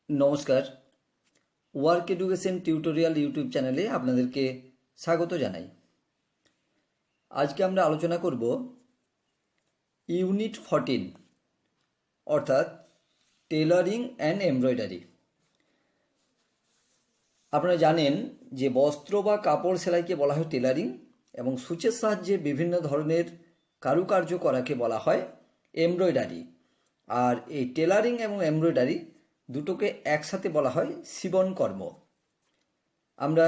নমস্কার। Work education tutorial YouTube চ্যানেলে আপনাদেরকে স্বাগত জানাই। আজকে আমরা আলোচনা করব ইউনিট 14 অর্থাৎ টেলারিং অ্যান্ড এমব্রয়ডারি। আপনারা জানেন যে বস্ত্র বা কাপড় সেলাইকে বলা হয় টেলারিং এবং সূচের সাহায্যে বিভিন্ন ধরনের কারুকার্য করাকে বলা হয় এমব্রয়ডারি। আর এই টেলারিং এবং এমব্রয়ডারি দুটোকে একসাথে বলা হয় সিবন কর্ম। আমরা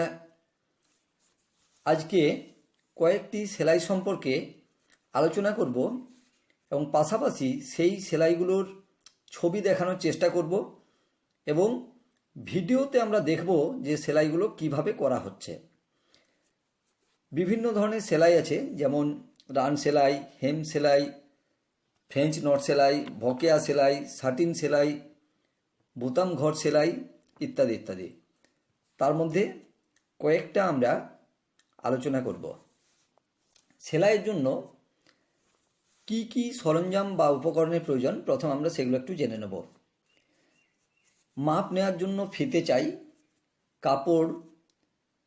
আজকে কয়েকটি সেলাই সম্পর্কে আলোচনা করব এবং পাশাপাশি সেই সেলাইগুলোর ছবি দেখানোর চেষ্টা করব এবং ভিডিওতে আমরা দেখব যে সেলাইগুলো কিভাবে করা হচ্ছে। বিভিন্ন ধরনের সেলাই আছে, যেমন রান সেলাই, হেম সেলাই, ফ্রেঞ্চ নট সেলাই, বকেয়া সেলাই, সাটিন সেলাই, বোতাম ঘর সেলাই ইত্যাদি ইত্যাদি। তার মধ্যে কয়েকটা আমরা আলোচনা করব। সেলাইয়ের জন্য কি কি সরঞ্জাম বা উপকরণের প্রয়োজন, প্রথম আমরা সেগুলো একটু জেনে নেব। মাপ নেওয়ার জন্য ফিতে চাই, কাপড়,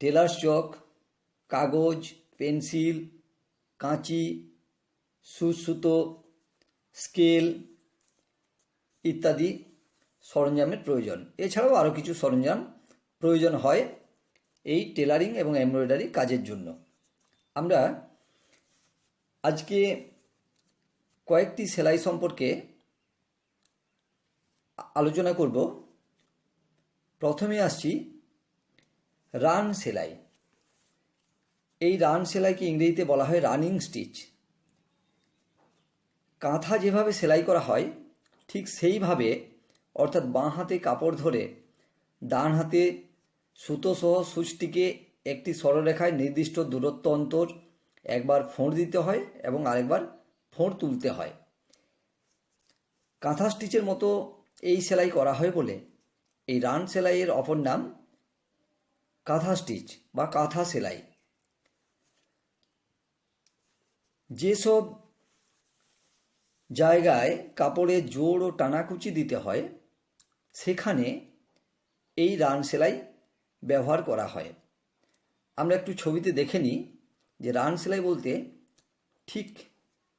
টেলার্স চক, কাগজ, পেন্সিল, কাঁচি, সুতো, স্কেল ইত্যাদি সরঞ্জামের প্রয়োজন। এছাড়াও আরও কিছু সরঞ্জাম প্রয়োজন হয় এই টেলারিং এবং এমব্রয়ডারি কাজের জন্য। আমরা আজকে কয়েকটি সেলাই সম্পর্কে আলোচনা করব। প্রথমে আসছি রান সেলাই। এই রান সেলাইকে ইংরেজিতে বলা হয় রানিং স্টিচ। কাঁথা যেভাবে সেলাই করা হয় ঠিক সেইভাবে, অর্থাৎ বাঁ হাতে কাপড় ধরে ডান হাতে সুতো সহ সূচটিকে একটি সরলরেখায় নির্দিষ্ট দূরত্ব অন্তর একবার ফোঁড় দিতে হয় এবং আরেকবার ফোঁড় তুলতে হয়। কাঁথা স্টিচের মতো এই সেলাই করা হয় বলে এই রান সেলাইয়ের অপর নাম কাঁথা স্টিচ বা কাঁথা সেলাই। যেসব জায়গায় কাপড়ে জোড় ও টানাকুচি দিতে হয় সেখানে এই রান সেলাই ব্যবহার করা হয়। আমরা একটু ছবিতে দেখে নিই যে রান সেলাই বলতে ঠিক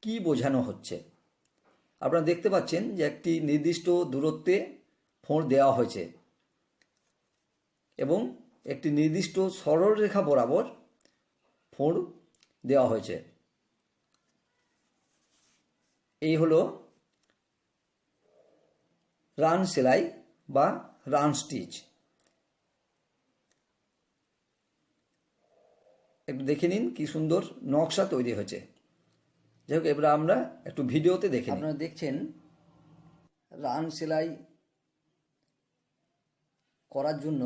কি বোঝানো হচ্ছে। আপনারা দেখতে পাচ্ছেন যে একটি নির্দিষ্ট দূরত্বে ফোঁড় দেওয়া হয়েছে এবং একটি নির্দিষ্ট সরল রেখা বরাবর ফোঁড় দেওয়া হয়েছে। এই হলো রান সেলাই বা রান স্টিচ। একটু দেখে নিন কি সুন্দর নকশা তৈরি হয়েছে। যাই হোক, এবার আমরা একটু ভিডিওতে দেখে নিই। আপনারা দেখছেন রান সেলাই করার জন্য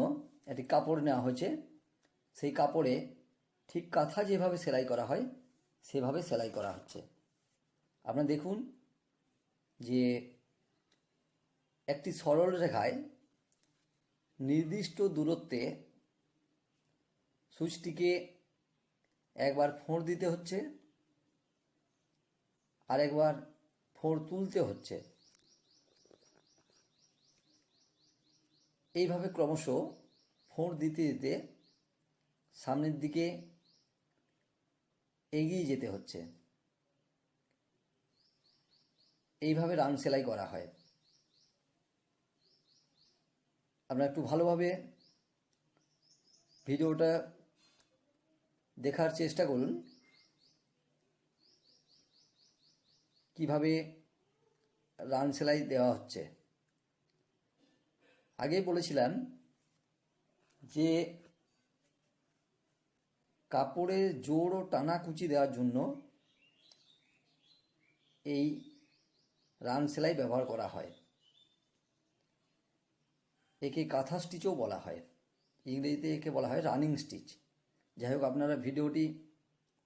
একটি কাপড় নেওয়া হয়েছে। সেই কাপড়ে ঠিক কাঁথা যেভাবে সেলাই করা হয় সেভাবে সেলাই করা হচ্ছে। আপনারা দেখুন যে একটি সরল রেখায় নির্দিষ্ট দূরত্বে সূচটিকে একবার ফোঁড় দিতে হচ্ছে আর একবার ফোঁড় তুলতে হচ্ছে। এইভাবে ক্রমশ ফোঁড় দিতে দিতে সামনের দিকে এগিয়ে যেতে হচ্ছে। এইভাবে রান সেলাই করা হয়। আপনারা একটু ভালোভাবে ভিডিওটা দেখার চেষ্টা করুন কিভাবে রান সেলাই দেওয়া হচ্ছে। আগেই বলেছিলাম যে কাপড়ে জোড় ও টানাকুচি দেওয়ার জন্য এই রান সেলাই ব্যবহার করা হয়। একে কাঁথা স্টিচও বলা হয়, ইংরেজিতে একে বলা হয় রানিং স্টিচ। যাই হোক, আপনারা ভিডিওটি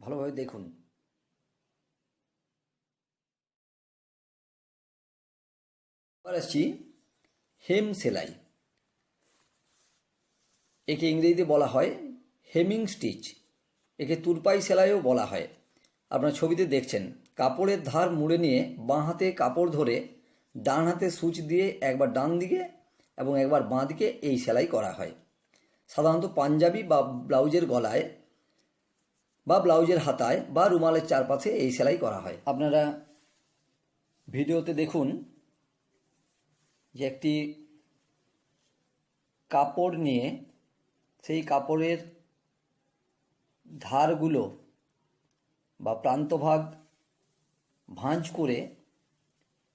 ভালোভাবে দেখুন। এবার আসছি হেম সেলাই। একে ইংরেজিতে বলা হয় হেমিং স্টিচ। একে তুরপাই সেলাইও বলা হয়। আপনারা ছবিতে দেখছেন কাপড়ের ধার মুড়ে নিয়ে বাঁ হাতে কাপড় ধরে ডান হাতে সূচ দিয়ে একবার ডান দিকে এবং একবার বাঁ দিকে এই সেলাই করা হয়। সাধারণত পাঞ্জাবি বা ব্লাউজের গলায় বা ব্লাউজের হাতায় বা রুমালের চারপাশে এই সেলাই করা হয়। আপনারা ভিডিওতে দেখুন যে একটি কাপড় নিয়ে সেই কাপড়ের ধারগুলো বা প্রান্তভাগ ভাঁজ করে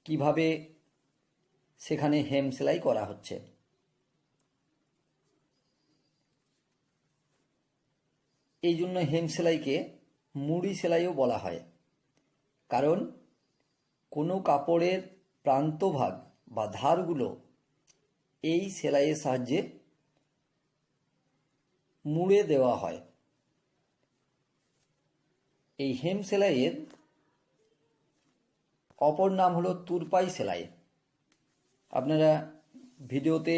কিভাবে সেখানে হেম সেলাই করা হচ্ছে। এই জন্য হেম সেলাইকে মুড়ি সেলাইও বলা হয়, কারণ কোনো কাপড়ের প্রান্তভাগ বা ধারগুলো এই সেলাইয়ের সাহায্যে মুড়ে দেওয়া হয়। এই হেম সেলাইয়ের অপর নাম হলো তুরপাই সেলাই। আপনারা ভিডিওতে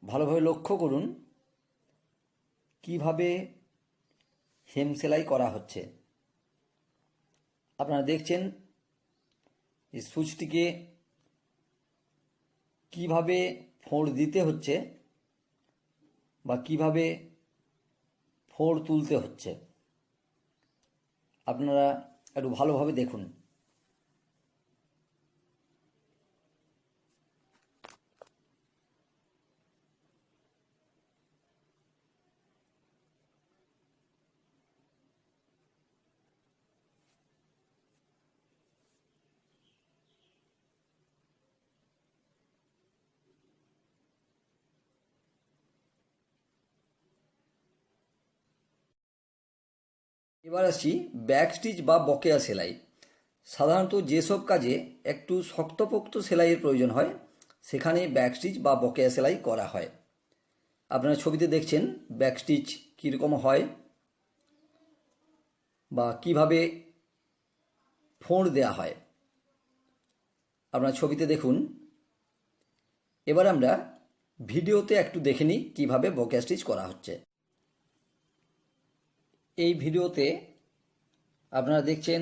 ভালোভাবে লক্ষ্য করুন কিভাবে হেম সেলাই করা হচ্ছে। আপনারা দেখছেন এই সুচটিকে কিভাবে ফোঁড় দিতে হচ্ছে বা কিভাবে ফোঁড় তুলতে হচ্ছে। আপনারা একটু ভালোভাবে দেখুন। এবার আসছি ব্যাক স্টিচ বা বকেয়া সেলাই। সাধারণত যেসব কাজে একটু শক্তপোক্ত সেলাইয়ের প্রয়োজন হয় সেখানে ব্যাক স্টিচ বা বকেয়া সেলাই করা হয়। আপনারা ছবিতে দেখছেন ব্যাক স্টিচ কীরকম হয় বা কিভাবে ফোঁড় দেওয়া হয়। আপনারা ছবিতে দেখুন। এবার আমরা ভিডিওতে একটু দেখে নিই কীভাবে বকেয়া স্টিচ করা হচ্ছে। এই ভিডিওতে আপনারা দেখছেন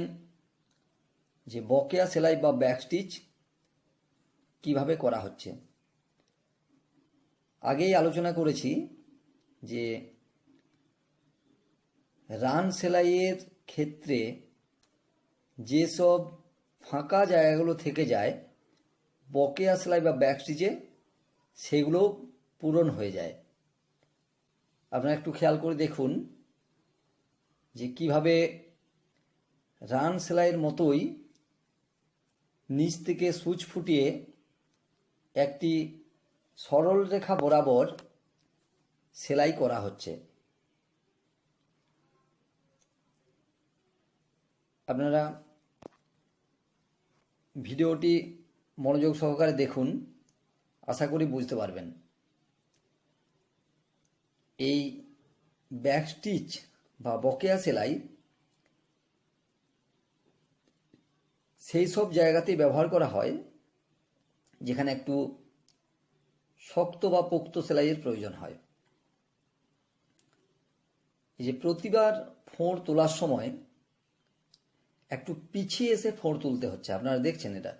যে বকেয়া সেলাই বা ব্যাক স্টিচ কীভাবে করা হচ্ছে। আগেই আলোচনা করেছি যে রান সেলাইয়ের ক্ষেত্রে যেসব ফাঁকা জায়গাগুলো থেকে যায় বকেয়া সেলাই বা ব্যাক স্টিচে সেগুলো পূরণ হয়ে যায়। আপনারা একটু খেয়াল করে দেখুন যে কিভাবে রান সেলাইয়ের মতোই নিচ থেকে সুচ ফুটিয়ে একটি সরল রেখা বরাবর সেলাই করা হচ্ছে। আপনারা ভিডিওটি মনোযোগ সহকারে দেখুন, আশা করি বুঝতে পারবেন। এই ব্যাক স্টিচ বা বকেয়া সেলাই সেই সব জায়গাতেই ব্যবহার করা হয় যেখানে একটু শক্ত বা পোক্ত সেলাইয়ের প্রয়োজন হয়। এই যে প্রতিবার ফোঁড় তোলার সময় একটু পিছিয়ে এসে ফোঁড় তুলতে হচ্ছে, আপনারা দেখছেন এটা।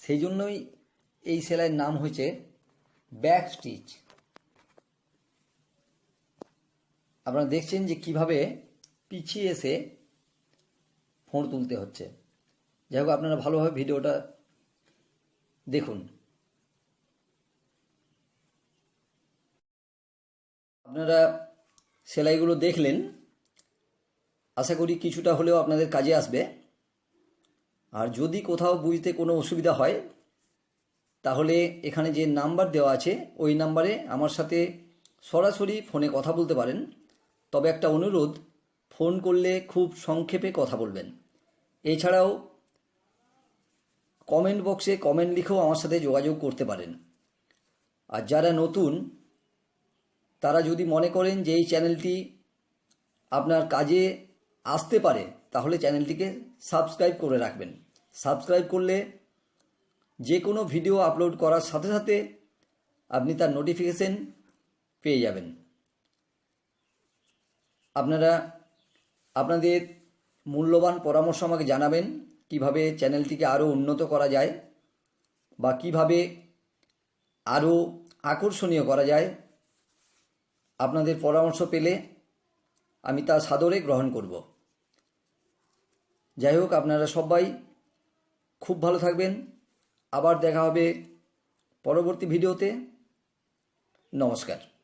সেই জন্যই এই সেলাইয়ের নাম হয়েছে ব্যাক স্টিচ। আপনারা দেখছেন যে কিভাবে পিছিয়ে এসে ফোঁড় তুলতে হচ্ছে। যাই হোক, আপনারা ভালোভাবে ভিডিওটা দেখুন। আপনারা সেলাইগুলো দেখলেন, আশা করি কিছুটা হলেও আপনাদের কাজে আসবে। আর যদি কোথাও বুঝতে কোনো অসুবিধা হয় তাহলে এখানে যে নাম্বার দেওয়া আছে ওই নাম্বারে আমার সাথে সরাসরি ফোনে কথা বলতে পারেন। তবে একটা অনুরোধ, ফোন করলে খুব সংক্ষেপে কথা বলবেন। এছাড়াও কমেন্ট বক্সে কমেন্ট লিখেও আমার সাথে যোগাযোগ করতে পারেন। আর যারা নতুন তারা যদি মনে করেন যে এই চ্যানেলটি আপনার কাজে আসতে পারে তাহলে চ্যানেলটিকে সাবস্ক্রাইব করে রাখবেন। সাবস্ক্রাইব করলে যে কোনো ভিডিও আপলোড করার সাথে সাথে আপনি তার নোটিফিকেশন পেয়ে যাবেন। আপনারা আপনাদের মূল্যবান পরামর্শ আমাকে জানাবেন কিভাবে চ্যানেলটিকে আরও উন্নত করা যায় বা কিভাবে আরও আকর্ষণীয় করা যায়, আপনাদের পরামর্শ পেলে আমি তা সাদরে গ্রহণ করব। যাই হোক, আপনারা সবাই খুব ভালো থাকবেন। আবার দেখা হবে পরবর্তী ভিডিওতে। নমস্কার।